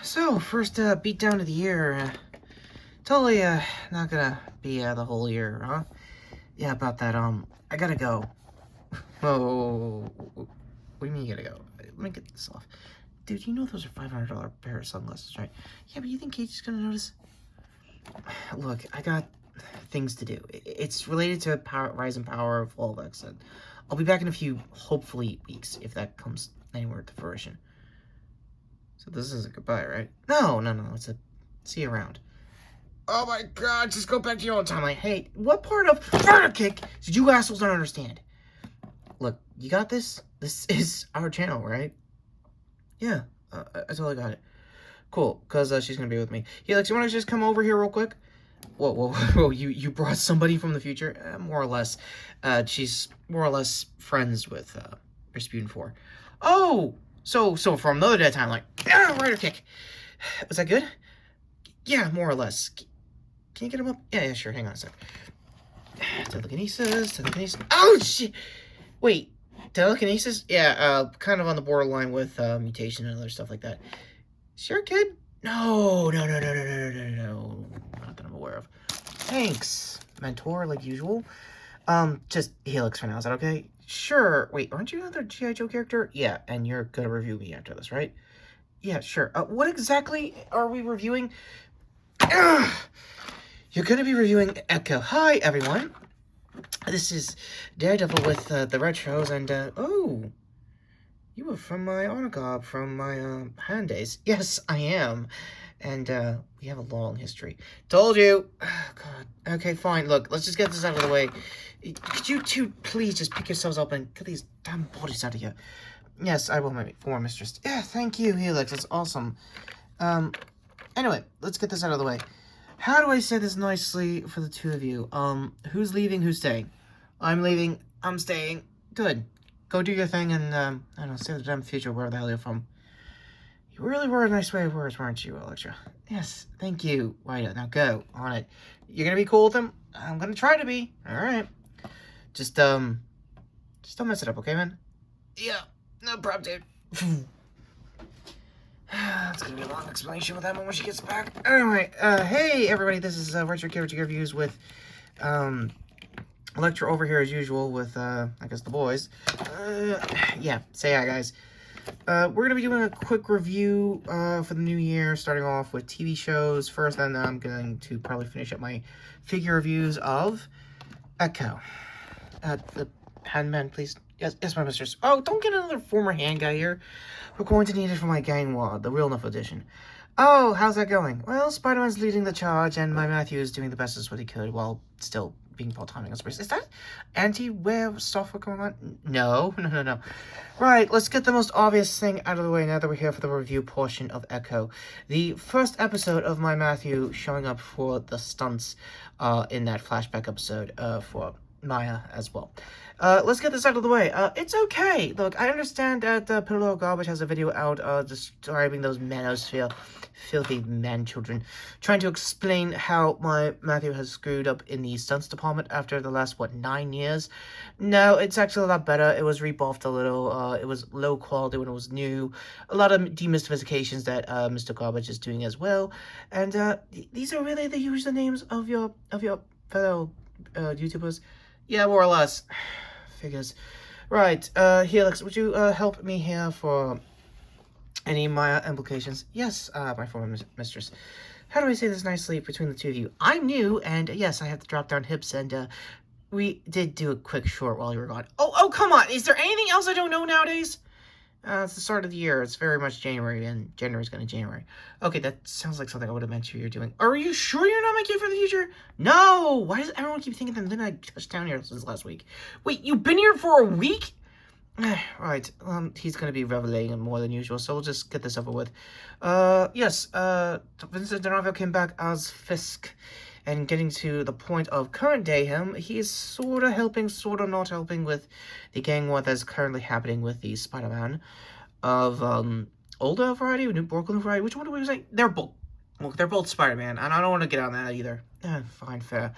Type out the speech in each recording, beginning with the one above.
So, first beat down of the year. Totally not gonna be the whole year, huh? Yeah, about that, I gotta go. Whoa. What do you mean you gotta go? Let me get this off. Dude, you know those are $500 pair of sunglasses, right? Yeah, but you think Kate's gonna notice? Look, I got things to do. It's related to rise and power of all of X, and I'll be back in a few, hopefully, weeks, if that comes anywhere to fruition. So this is a goodbye, right? No, it's a see you around. Oh my god, just go back to your own timeline. Hey, what part of Retrokid did you assholes not understand? Look, you got this? This is our channel, right? Yeah, I totally got it. Cool, because she's going to be with me. Helix, you want to just come over here real quick? Whoa, you brought somebody from the future? More or less. She's more or less friends with Rasputin 4. Oh! So from another dead timeline. Retrokid. Was that good? Yeah, more or less. Can you get him up? Yeah, sure. Hang on a sec. Telekinesis. Oh, shit! Wait, telekinesis? Yeah, kind of on the borderline with mutation and other stuff like that. Sure, kid? No. Not that I'm aware of. Thanks, mentor, like usual. Just Helix for now. Is that okay? Sure. Wait, aren't you another G.I. Joe character? Yeah, and you're gonna review me after this, right? Yeah, sure. What exactly are we reviewing? You're going to be reviewing Echo. Hi, everyone. This is Daredevil with the Retros, and, oh, you were from my Onagob, from my, hand days. Yes, I am. And, we have a long history. Told you. Oh, God. Okay, fine. Look, let's just get this out of the way. Could you two please just pick yourselves up and get these damn bodies out of here? Yes, I will, my former mistress. Yeah, thank you, Helix. That's awesome. Anyway, let's get this out of the way. How do I say this nicely for the two of you? Who's leaving, who's staying? I'm leaving, I'm staying. Good. Go do your thing and, I don't know, save the damn future wherever the hell you're from. You really were a nice way of words, weren't you, Electra? Yes, thank you. Right, now go, on it. You're gonna be cool with them? I'm gonna try to be. Alright. Just don't mess it up, okay, man? Yeah, no problem, dude. It's gonna be a long explanation with Emma when she gets back. Anyway, hey everybody, this is Retrokid Reviews with Electra over here as usual with I guess the boys. Yeah, say hi guys. We're gonna be doing a quick review for the new year, starting off with TV shows first, then I'm going to probably finish up my figure reviews of Echo. The handman, please. Yes, my mistress. Oh, don't get another former hand guy here. We're going to need it for my gang wad, the real enough edition. Oh, how's that going? Well, Spider-Man's leading the charge, and my Matthew is doing the best as what he could, while still being part-timing on space. Is that anti-wear software going on? No. Right, let's get the most obvious thing out of the way now that we're here for the review portion of Echo. The first episode of my Matthew showing up for the stunts in that flashback episode for Maya as well. Let's get this out of the way. It's okay. Look, I understand that Pillow Garbage has a video out describing those manosphere filthy man children, trying to explain how my Matthew has screwed up in the stunts department after the last, 9 years? No, it's actually a lot better. It was rebuffed a little. It was low quality when it was new. A lot of demystifications that Mr. Garbage is doing as well. And these are really the usernames of your fellow YouTubers. Yeah, more or less. Figures. Right, Helix, would you help me here for any Maya implications? Yes, my former mistress. How do I say this nicely between the two of you? I'm new, and yes, I have to drop down hips, and we did do a quick short while you were gone. Oh, come on! Is there anything else I don't know nowadays? It's the start of the year. It's very much January, and January's going to January. Okay, that sounds like something I would have meant you're doing. Are you sure you're not my kid for the future? No! Why does everyone keep thinking that I touched down here since last week? Wait, you've been here for a week? Right, he's going to be revelating more than usual, so we'll just get this over with. Yes, Vincent D'Onofrio came back as Fisk, and getting to the point of current day him, he is sort of helping, sort of not helping with the gang war that's currently happening with the Spider-Man of, older variety, New Brooklyn variety. Which one do we say? They're both Spider-Man, and I don't want to get on that either. Fine, fair.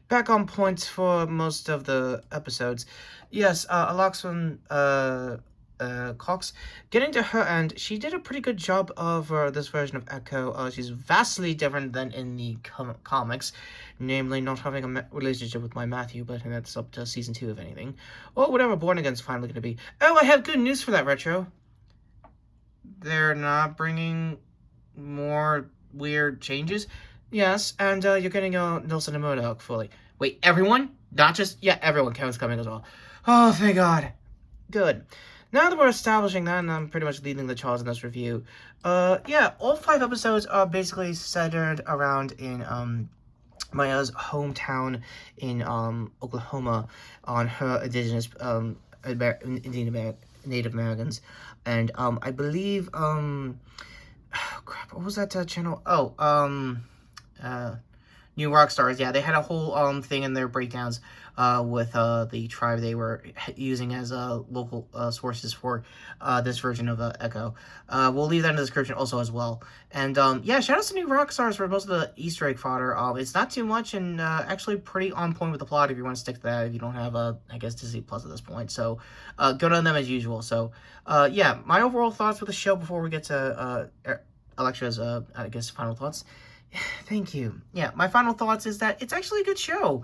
Back on point for most of the episodes. Yes, Aloxon, Cox. Getting to her end, she did a pretty good job of this version of Echo. She's vastly different than in the comics, namely not having a relationship with my Matthew, but that's up to season 2 if anything. Or whatever Born Again's finally going to be. Oh, I have good news for that, Retro. They're not bringing more weird changes. Yes, and you're getting Nelson and Murdoch fully. Wait, everyone? Not just... Yeah, everyone. Kevin's coming as well. Oh, thank God. Good. Now that we're establishing that, and I'm pretty much leading the charge in this review, yeah, all 5 episodes are basically centered around in, Maya's hometown in, Oklahoma, on her indigenous, Native Americans, and, I believe, oh, crap, what was that, channel? Oh, New Rockstars, yeah, they had a whole, thing in their breakdowns, with, the tribe they were using as, local, sources for, this version of, Echo. We'll leave that in the description also as well. And, yeah, shout out to New Rockstars for most of the Easter egg fodder. It's not too much and, actually pretty on point with the plot if you want to stick to that, if you don't have, I guess, Disney Plus at this point. So, good on them as usual. So, yeah, my overall thoughts with the show before we get to, Alexa's, I guess, final thoughts. Thank you. Yeah, my final thoughts is that it's actually a good show.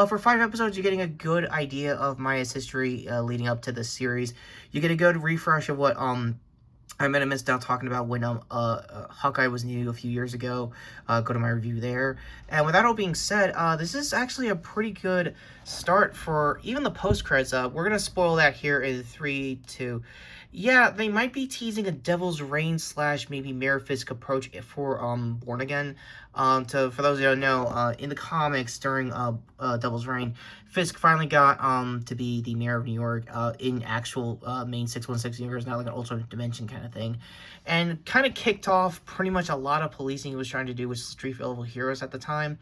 For 5 episodes, you're getting a good idea of Maya's history leading up to this series. You get a good refresh of what I might have missed out talking about when Hawkeye was new a few years ago. Go to my review there. And with that all being said, this is actually a pretty good start for even the post-credits. We're going to spoil that here in 3, 2... Yeah, they might be teasing a Devil's Reign / maybe Mayor Fisk approach for Born Again. For those who don't know, in the comics during Devil's Reign, Fisk finally got to be the mayor of New York in actual main 616 universe, not like an alternate dimension kind of thing, and kind of kicked off pretty much a lot of policing he was trying to do with street level heroes at the time.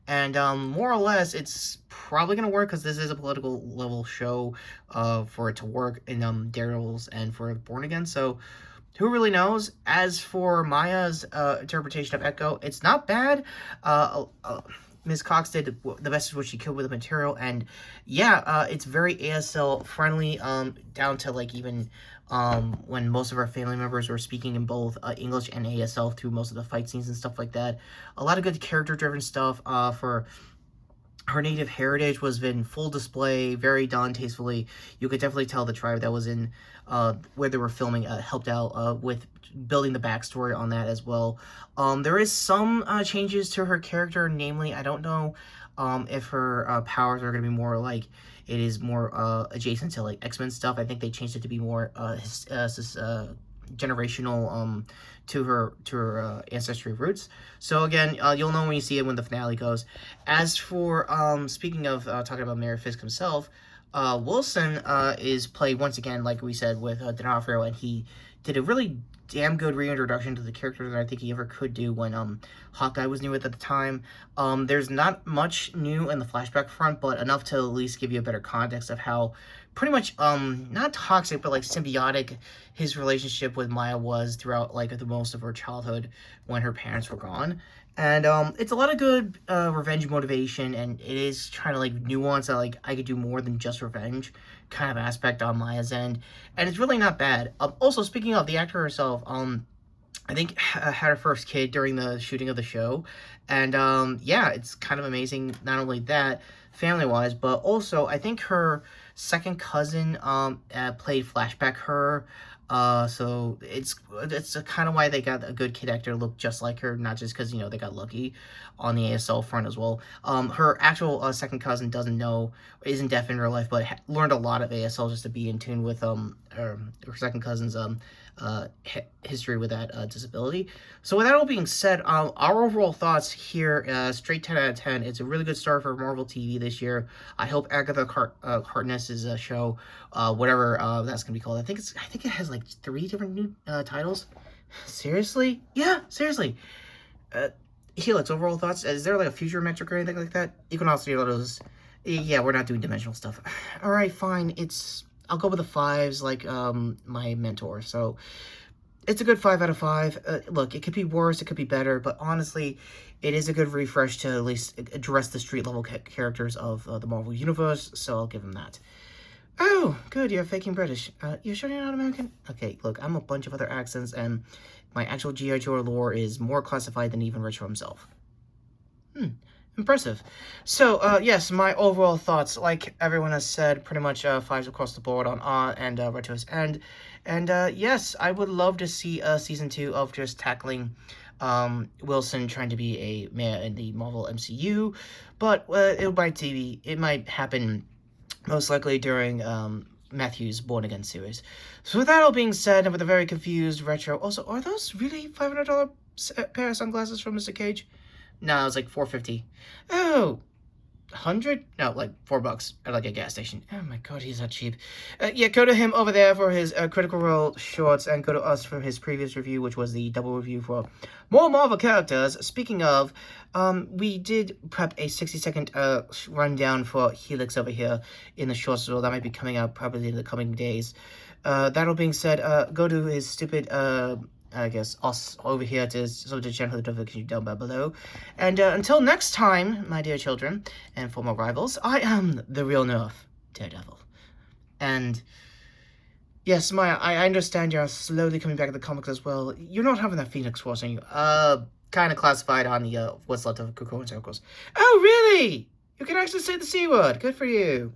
And more or less, it's probably going to work because this is a political level show for it to work in Daredevils and for Born Again. So who really knows? As for Maya's interpretation of Echo, it's not bad. Ms. Cox did the best of what she could with the material. And yeah, it's very ASL friendly down to like even when most of our family members were speaking in both English and ASL through most of the fight scenes and stuff like that. A lot of good character-driven stuff for her native heritage was in full display, very done tastefully. You could definitely tell the tribe that was in where they were filming helped out with building the backstory on that as well. There is some changes to her character, namely, I don't know if her powers are going to be more like it is more adjacent to like X-Men stuff. I think they changed it to be more generational to her ancestry roots. So again, you'll know when you see it when the finale goes. As for speaking of talking about Mayor Fisk himself, Wilson is played once again, like we said, with D'Onofrio, and he did a really damn good reintroduction to the character that I think he ever could do when Hawkeye was new at the time. There's not much new in the flashback front, but enough to at least give you a better context of how pretty much not toxic but like symbiotic his relationship with Maya was throughout like the most of her childhood when her parents were gone. And it's a lot of good revenge motivation, and it is trying to like nuance that like I could do more than just revenge kind of aspect on Maya's end, and it's really not bad. Also, speaking of the actor herself, I think had her first kid during the shooting of the show, and yeah, it's kind of amazing. Not only that, family-wise, but also I think her second cousin played flashback her. So it's kind of why they got a good kid actor to look just like her, not just because, you know, they got lucky on the ASL front as well. Her actual second cousin isn't deaf in real life, but learned a lot of ASL just to be in tune with her second cousin's history with that disability. So with that all being said, our overall thoughts here, straight 10 out of 10. It's a really good start for Marvel TV this year. I hope Agatha Harkness's show, whatever that's gonna be called. I think it has like 3 different new titles. Seriously? Yeah, seriously. Helix, overall thoughts? Is there like a future metric or anything like that? Equinox, yeah, we're not doing dimensional stuff. All right, fine. I'll go with the 5s like my mentor. So it's a good 5 out of 5. Look, it could be worse, it could be better, but honestly, it is a good refresh to at least address the street level characters of the Marvel Universe, so I'll give them that. Oh, good, you're faking British. You sure you're not American? Okay, look, I'm a bunch of other accents, and my actual G.I. Joe lore is more classified than even Retro himself. Impressive. So, yes, my overall thoughts, like everyone has said, pretty much fives across the board on and Retro's end. And yes, I would love to see season 2 of just tackling Wilson trying to be a mayor in the Marvel MCU, but it might happen most likely during Matthew's Born Again series. So with that all being said, and with a very confused Retro, also, are those really $500 pair of sunglasses from Mr. Cage? No, it was like $450. Oh, 100? No, like $4 at like a gas station. Oh my god, he's that cheap. Yeah, go to him over there for his Critical Role shorts, and go to us for his previous review, which was the double review for more Marvel characters. Speaking of, we did prep a 60-second rundown for Helix over here in the shorts as well. That might be coming out probably in the coming days. That all being said, go to his stupid I guess, us over here to sort of channel the notification down below. And until next time, my dear children and former rivals, I am the real Nerf Daredevil. And yes, Maya, I understand you're slowly coming back to the comics as well. You're not having that Phoenix Force, are you? Kind of classified on the what's left of Kuko and Circles. Oh, really? You can actually say the C word. Good for you.